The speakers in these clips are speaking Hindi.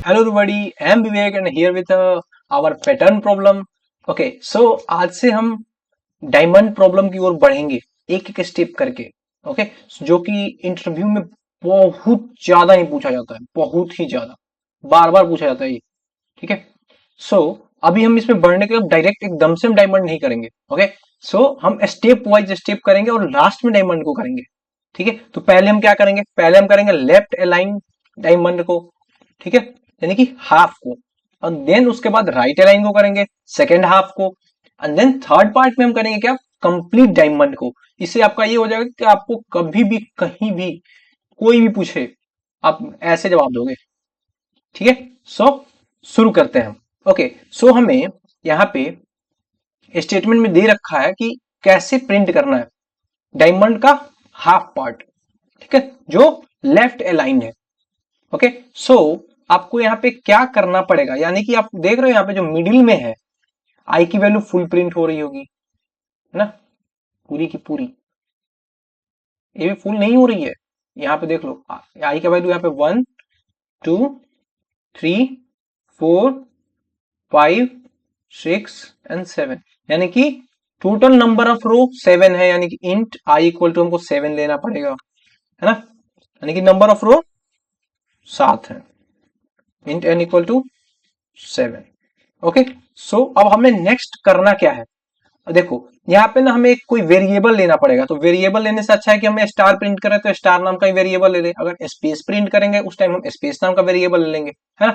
Hello everybody, I am Vivek and here with our pattern problem. Okay, so आज से हम डायमंड प्रॉब्लम की ओर बढ़ेंगे एक एक स्टेप करके. ओके, जो कि इंटरव्यू में बहुत ज्यादा ही पूछा जाता है, बहुत ही ज्यादा बार बार पूछा जाता है ये. ठीक है. सो अभी हम इसमें बढ़ने के डायरेक्ट एकदम से हम डायमंड नहीं करेंगे. ओके, सो हम स्टेप वाइज स्टेप करेंगे और लास्ट में डायमंड को करेंगे. ठीक है. तो पहले हम क्या करेंगे, पहले हम करेंगे लेफ्ट अलाइन डायमंड को. ठीक है, यानी कि हाफ को. और देन उसके बाद राइट अलाइन को करेंगे सेकेंड हाफ को. एंड देन थर्ड पार्ट में हम करेंगे क्या, कंप्लीट डायमंड को. इससे आपका ये हो जाएगा कि आपको कभी भी कहीं भी कोई भी पूछे आप ऐसे जवाब दोगे. ठीक है. सो शुरू करते हैं हम. ओके, सो हमें यहाँ पे स्टेटमेंट में दे रखा है कि कैसे प्रिंट करना है डायमंड का हाफ पार्ट. ठीक है, जो लेफ्ट अलाइन है. ओके, सो आपको यहाँ पे क्या करना पड़ेगा, यानी कि आप देख रहे हो यहाँ पे जो मिडिल में है आई की वैल्यू फुल प्रिंट हो रही होगी, है ना, पूरी की पूरी. ये भी फुल नहीं हो रही है. यहाँ पे देख लो आई का वैल्यू यहाँ पे 1 2 3 4 5 6 एंड 7, यानी कि टोटल नंबर ऑफ रो 7 है. यानी कि इंट आई इक्वल टू हमको 7 लेना पड़ेगा, है ना. यानी कि नंबर ऑफ रो 7 है. Int n equal to 7. Okay, so अब हमें नेक्स्ट करना क्या है. देखो यहाँ पे ना हमें कोई वेरिएबल लेना पड़ेगा. तो वेरिएबल लेने से अच्छा है कि हमें स्टार प्रिंट करें तो स्टार नाम का ही वेरिएबल ले लें. अगर स्पेस प्रिंट करेंगे उस टाइम हम स्पेस नाम का वेरिएबल ले लेंगे, है ना.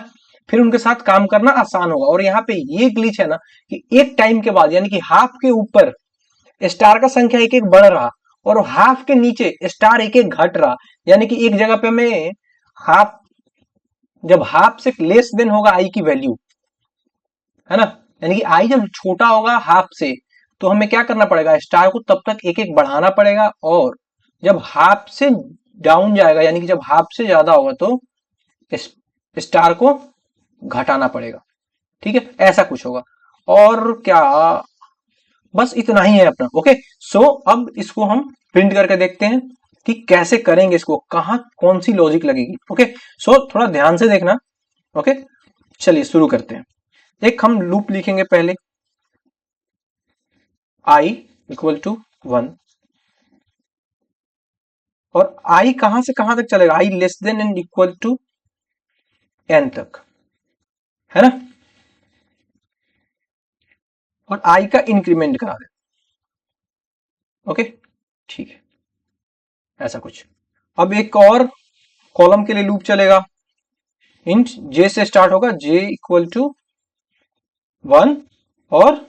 फिर उनके साथ काम करना आसान होगा. और यहाँ पे ये ग्लिच है ना कि एक टाइम के बाद यानी कि हाफ के ऊपर स्टार का संख्या एक एक बढ़ रहा और हाफ के नीचे स्टार एक एक घट रहा. यानी कि एक जगह पे हमें हाफ, जब हाफ से लेस देन होगा आई की वैल्यू, है ना, यानी कि आई जब छोटा होगा हाफ से, तो हमें क्या करना पड़ेगा, स्टार को तब तक एक एक बढ़ाना पड़ेगा. और जब हाफ से डाउन जाएगा यानी कि जब हाफ से ज्यादा होगा तो स्टार को घटाना पड़ेगा. ठीक है, ऐसा कुछ होगा. और क्या, बस इतना ही है अपना. ओके, सो अब इसको हम प्रिंट करके देखते हैं कि कैसे करेंगे इसको, कहां कौन सी लॉजिक लगेगी. ओके, सो थोड़ा ध्यान से देखना. ओके, चलिए शुरू करते हैं. एक हम लूप लिखेंगे पहले, i इक्वल टू 1. और i कहां से कहां तक चलेगा, i less than and equal to n तक, है ना. और i का इंक्रीमेंट करा दे. ओके, ठीक है, ऐसा कुछ. अब एक और कॉलम के लिए लूप चलेगा. इंट j से स्टार्ट होगा, j इक्वल टू 1 और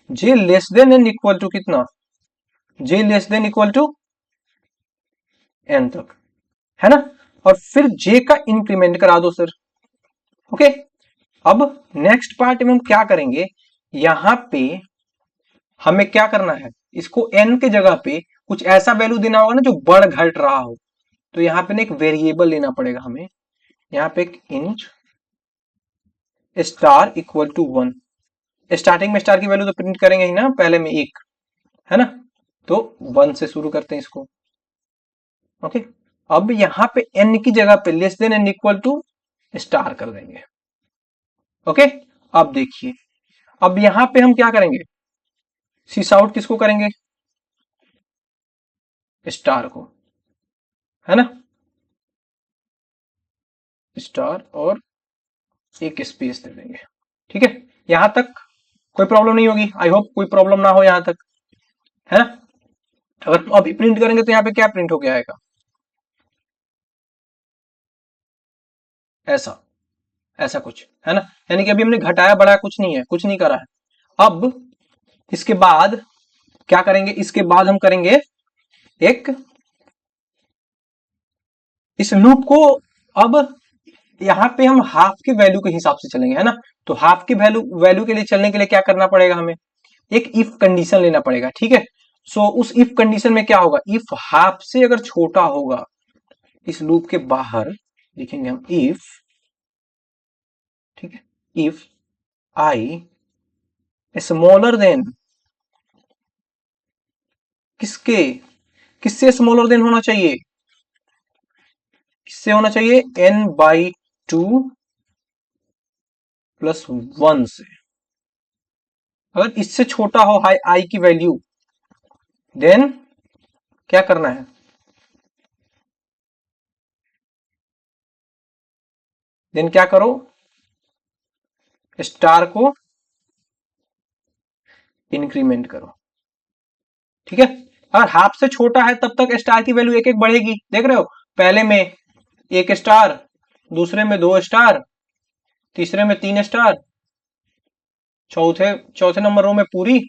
j less than and equal to कितना, j less than equal to n तक, है ना. और फिर j का इंक्रीमेंट करा दो सर. ओके, अब नेक्स्ट पार्ट में हम क्या करेंगे, यहां पे हमें क्या करना है, इसको n के जगह पे कुछ ऐसा वैल्यू देना होगा ना जो बढ़ घट रहा हो. तो यहां पे ना एक वेरिएबल लेना पड़ेगा हमें. यहां पे एक int star equal to 1. Starting में स्टार की वैल्यू तो प्रिंट करेंगे ही ना, पहले में एक, है ना. तो 1 से शुरू करते हैं इसको. ओके, अब यहां पे n की जगह पे less than and equal to star कर देंगे. ओके, अब देखिए, अब यहां पे हम क्या करेंगे, सीस आउट किसको करेंगे, स्टार को, है ना. स्टार और एक स्पेस दे देंगे. ठीक है, यहां तक कोई प्रॉब्लम नहीं होगी. आई होप कोई प्रॉब्लम ना हो यहां तक, है ना. अगर अभी प्रिंट करेंगे तो यहाँ पे क्या प्रिंट होके आएगा, ऐसा, ऐसा कुछ, है ना. यानी कि अभी हमने घटाया बढ़ाया कुछ नहीं है, कुछ नहीं करा है. अब इसके बाद क्या करेंगे, इसके बाद हम करेंगे एक इस लूप को. अब यहाँ पे हम हाफ के वैल्यू के हिसाब से चलेंगे, है ना. तो हाफ की वैल्यू वैल्यू के लिए चलने के लिए क्या करना पड़ेगा, हमें एक इफ कंडीशन लेना पड़ेगा. ठीक है, सो उस इफ कंडीशन में क्या होगा, इफ हाफ से अगर छोटा होगा, इस लूप के बाहर लिखेंगे हम इफ, ठीक है, इफ आई स्मॉलर देन, किसके, किससे स्मॉलर देन होना चाहिए, किससे होना चाहिए, n/2 +1 से। अगर इससे छोटा हो हाई आई की वैल्यू, देन क्या करना है, देन क्या करो, स्टार को इंक्रीमेंट करो। ठीक है, अगर हाफ से छोटा है तब तक स्टार की वैल्यू एक एक बढ़ेगी, देख रहे हो, पहले में 1 स्टार, दूसरे में 2 स्टार, तीसरे में 3 स्टार, चौथे चौथे नंबर रो में पूरी,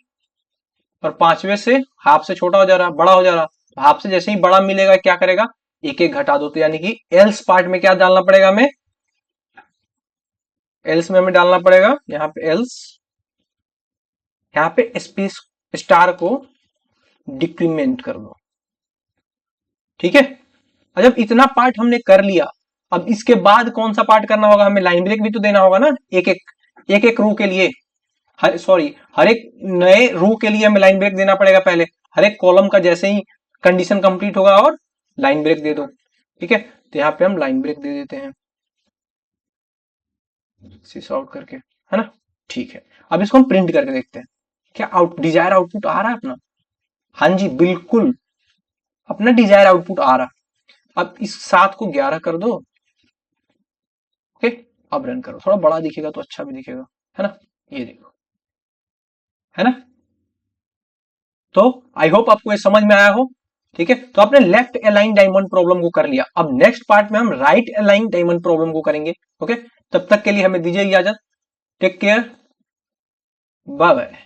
और पांचवे से हाफ से छोटा हो जा रहा, बड़ा हो जा रहा। तो हाफ से जैसे ही बड़ा मिलेगा क्या करेगा, एक एक घटा दो। तो यानी कि एल्स पार्ट में क्या डालना पड़ेगा हमें, एल्स में हमें डालना पड़ेगा यहाँ पे एल्स, यहाँ पे स्पेस स्टार को डिक्रीमेंट कर दो। ठीक है, और जब इतना पार्ट हमने कर लिया, अब इसके बाद कौन सा पार्ट करना होगा, हमें लाइन ब्रेक भी तो देना होगा ना, एक एक रो के लिए, हर एक नए रो के लिए हमें लाइन ब्रेक देना पड़ेगा पहले। हर एक कॉलम का जैसे ही कंडीशन कंप्लीट होगा और लाइन ब्रेक दे दो। ठीक है, तो यहाँ पे हम लाइन ब्रेक दे देते हैं सिस आउट करके, है ना। ठीक है, अब इसको हम प्रिंट करके देखते हैं, क्या डिजायर आउटपुट आ रहा है अपना। हाँ जी बिल्कुल, अपना डिजायर आउटपुट आ रहा। अब इस 7 को 11 कर दो। ओके, अब रन करो, थोड़ा बड़ा दिखेगा तो अच्छा भी दिखेगा, है ना, ये देखो, है ना। तो आई होप आपको ये समझ में आया हो। ठीक है, तो आपने लेफ्ट अलाइन डायमंड प्रॉब्लम को कर लिया। अब नेक्स्ट पार्ट में हम राइट अलाइन डायमंड प्रॉब्लम को करेंगे। ओके, तब तक के लिए हमें दीजिए इजाजत। Take care, bye bye.